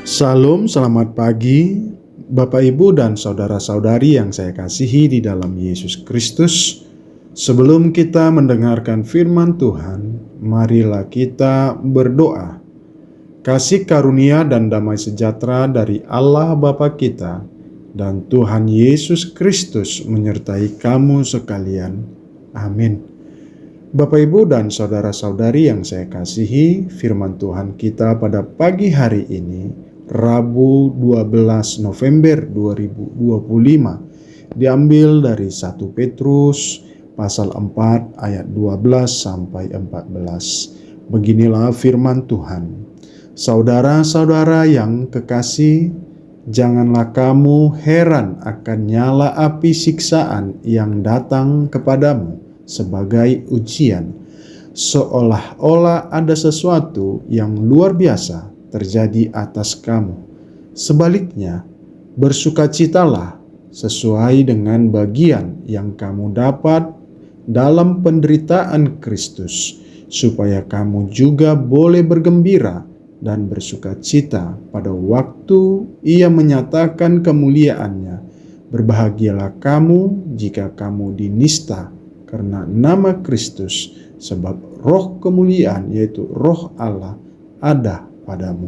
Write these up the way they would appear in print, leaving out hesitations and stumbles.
Salam, selamat pagi, Bapak, Ibu, dan saudara-saudari yang saya kasihi di dalam Yesus Kristus. Sebelum kita mendengarkan firman Tuhan, marilah kita berdoa. Kasih karunia dan damai sejahtera dari Allah Bapa kita dan Tuhan Yesus Kristus menyertai kamu sekalian. Amin. Bapak, Ibu, dan saudara-saudari yang saya kasihi, firman Tuhan kita pada pagi hari ini, Rabu 12 November 2025, diambil dari 1 Petrus pasal 4 ayat 12 sampai 14. Beginilah firman Tuhan. Saudara-saudara yang kekasih, janganlah kamu heran akan nyala api siksaan yang datang kepadamu sebagai ujian, seolah-olah ada sesuatu yang luar biasa terjadi atas kamu. Sebaliknya, bersukacitalah sesuai dengan bagian yang kamu dapat dalam penderitaan Kristus, supaya kamu juga boleh bergembira dan bersukacita pada waktu Ia menyatakan kemuliaannya. Berbahagialah kamu jika kamu dinista karena nama Kristus, sebab roh kemuliaan, yaitu roh Allah, ada padamu.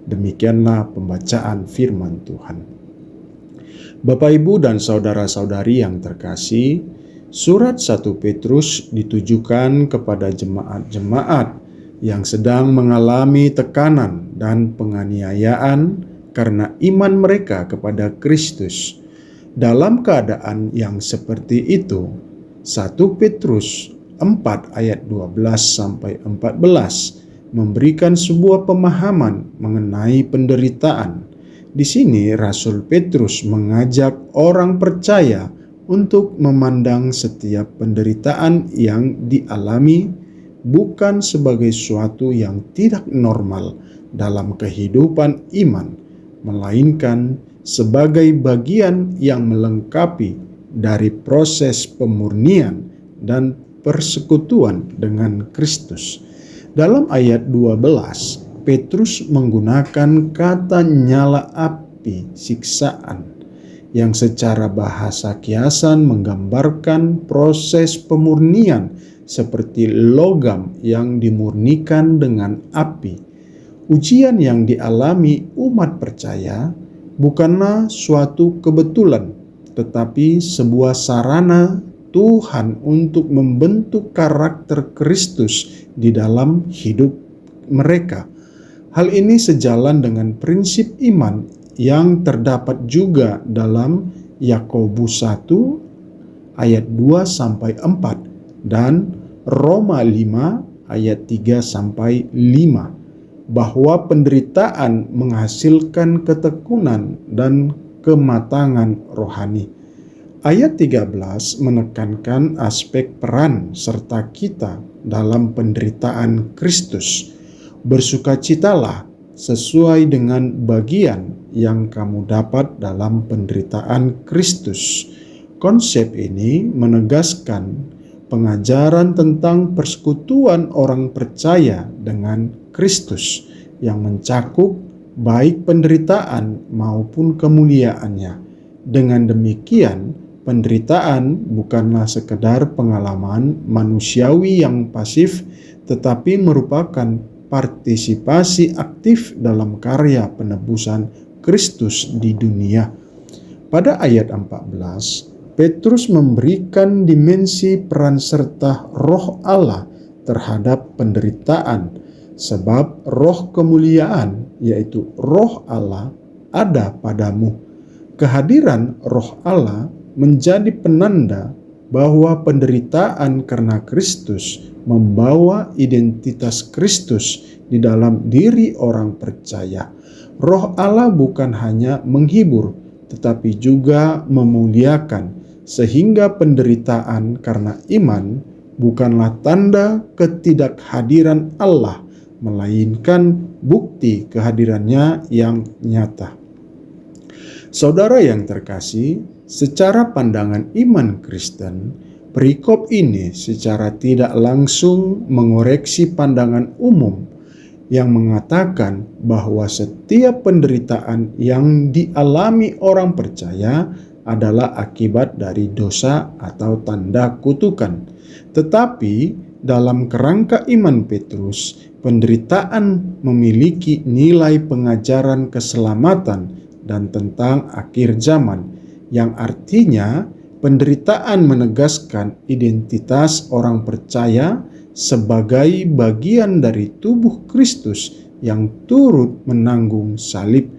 Demikianlah pembacaan firman Tuhan. Bapak, Ibu, dan saudara-saudari yang terkasih, surat 1 Petrus ditujukan kepada jemaat-jemaat yang sedang mengalami tekanan dan penganiayaan karena iman mereka kepada Kristus. Dalam keadaan yang seperti itu, 1 Petrus 4 ayat 12 sampai 14 memberikan sebuah pemahaman mengenai penderitaan. Di sini Rasul Petrus mengajak orang percaya untuk memandang setiap penderitaan yang dialami bukan sebagai suatu yang tidak normal dalam kehidupan iman, melainkan sebagai bagian yang melengkapi dari proses pemurnian dan persekutuan dengan Kristus. Dalam ayat 12, Petrus menggunakan kata nyala api siksaan yang secara bahasa kiasan menggambarkan proses pemurnian seperti logam yang dimurnikan dengan api. Ujian yang dialami umat percaya bukanlah suatu kebetulan, tetapi sebuah sarana Tuhan untuk membentuk karakter Kristus di dalam hidup mereka. Hal ini sejalan dengan prinsip iman yang terdapat juga dalam Yakobus 1 ayat 2 sampai 4 dan Roma 5 ayat 3 sampai 5, bahwa penderitaan menghasilkan ketekunan dan kematangan rohani. Ayat 13 menekankan aspek peran serta kita dalam penderitaan Kristus. Bersukacitalah sesuai dengan bagian yang kamu dapat dalam penderitaan Kristus. Konsep ini menegaskan pengajaran tentang persekutuan orang percaya dengan Kristus yang mencakup baik penderitaan maupun kemuliaannya. Dengan demikian, penderitaan bukanlah sekedar pengalaman manusiawi yang pasif, tetapi merupakan partisipasi aktif dalam karya penebusan Kristus di dunia. Pada ayat 14, Petrus memberikan dimensi peran serta roh Allah terhadap penderitaan, sebab roh kemuliaan, yaitu roh Allah, ada padamu. Kehadiran roh Allah menjadi penanda bahwa penderitaan karena Kristus membawa identitas Kristus di dalam diri orang percaya. Roh Allah bukan hanya menghibur, tetapi juga memuliakan, sehingga penderitaan karena iman bukanlah tanda ketidakhadiran Allah, melainkan bukti kehadirannya yang nyata. Saudara yang terkasih, secara pandangan iman Kristen, perikop ini secara tidak langsung mengoreksi pandangan umum yang mengatakan bahwa setiap penderitaan yang dialami orang percaya adalah akibat dari dosa atau tanda kutukan. Tetapi dalam kerangka iman Petrus, penderitaan memiliki nilai pengajaran keselamatan dan tentang akhir zaman, yang artinya penderitaan menegaskan identitas orang percaya sebagai bagian dari tubuh Kristus yang turut menanggung salib.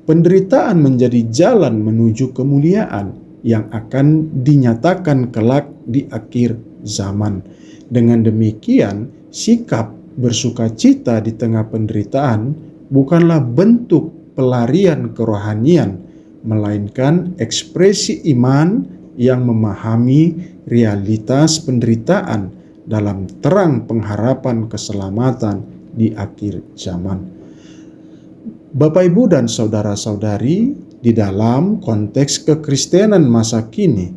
Penderitaan menjadi jalan menuju kemuliaan yang akan dinyatakan kelak di akhir zaman. Dengan demikian, sikap bersukacita di tengah penderitaan bukanlah bentuk pelarian kerohanian, melainkan ekspresi iman yang memahami realitas penderitaan dalam terang pengharapan keselamatan di akhir zaman. Bapak, Ibu, dan saudara-saudari, di dalam konteks kekristenan masa kini,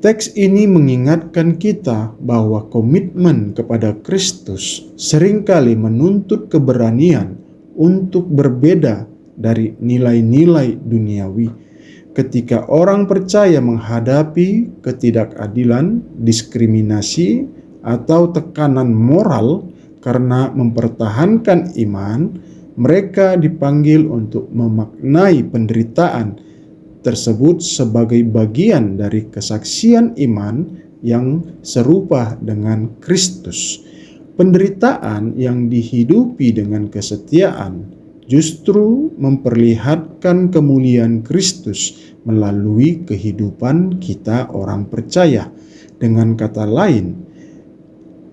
teks ini mengingatkan kita bahwa komitmen kepada Kristus seringkali menuntut keberanian untuk berbeda dari nilai-nilai duniawi. Ketika orang percaya menghadapi ketidakadilan, diskriminasi, atau tekanan moral karena mempertahankan iman, mereka dipanggil untuk memaknai penderitaan tersebut sebagai bagian dari kesaksian iman yang serupa dengan Kristus. Penderitaan yang dihidupi dengan kesetiaan justru memperlihatkan kemuliaan Kristus melalui kehidupan kita orang percaya. Dengan kata lain,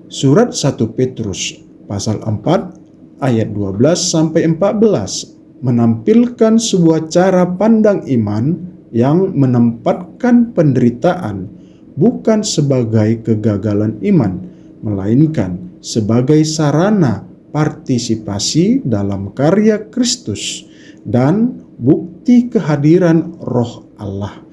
surat 1 Petrus pasal 4 ayat 12-14 menampilkan sebuah cara pandang iman yang menempatkan penderitaan bukan sebagai kegagalan iman, melainkan sebagai sarana partisipasi dalam karya Kristus dan bukti kehadiran Roh Allah.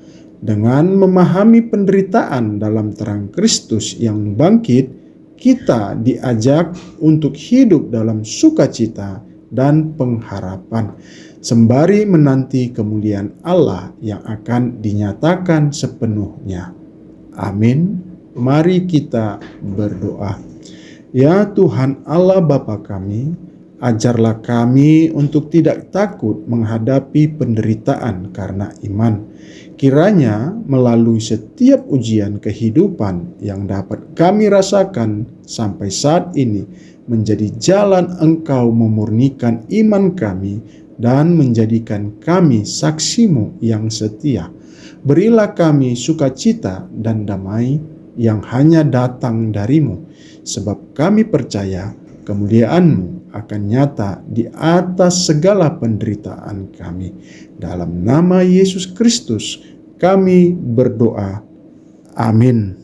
Dengan memahami penderitaan dalam terang Kristus yang bangkit, kita diajak untuk hidup dalam sukacita dan pengharapan, sembari menanti kemuliaan Allah yang akan dinyatakan sepenuhnya. Amin. Mari kita berdoa. Ya Tuhan Allah Bapa kami, ajarlah kami untuk tidak takut menghadapi penderitaan karena iman. Kiranya melalui setiap ujian kehidupan yang dapat kami rasakan sampai saat ini, menjadi jalan Engkau memurnikan iman kami dan menjadikan kami saksi-Mu yang setia. Berilah kami sukacita dan damai yang hanya datang dari-Mu, sebab kami percaya kemuliaan-Mu akan nyata di atas segala penderitaan kami. Dalam nama Yesus Kristus kami berdoa. Amin.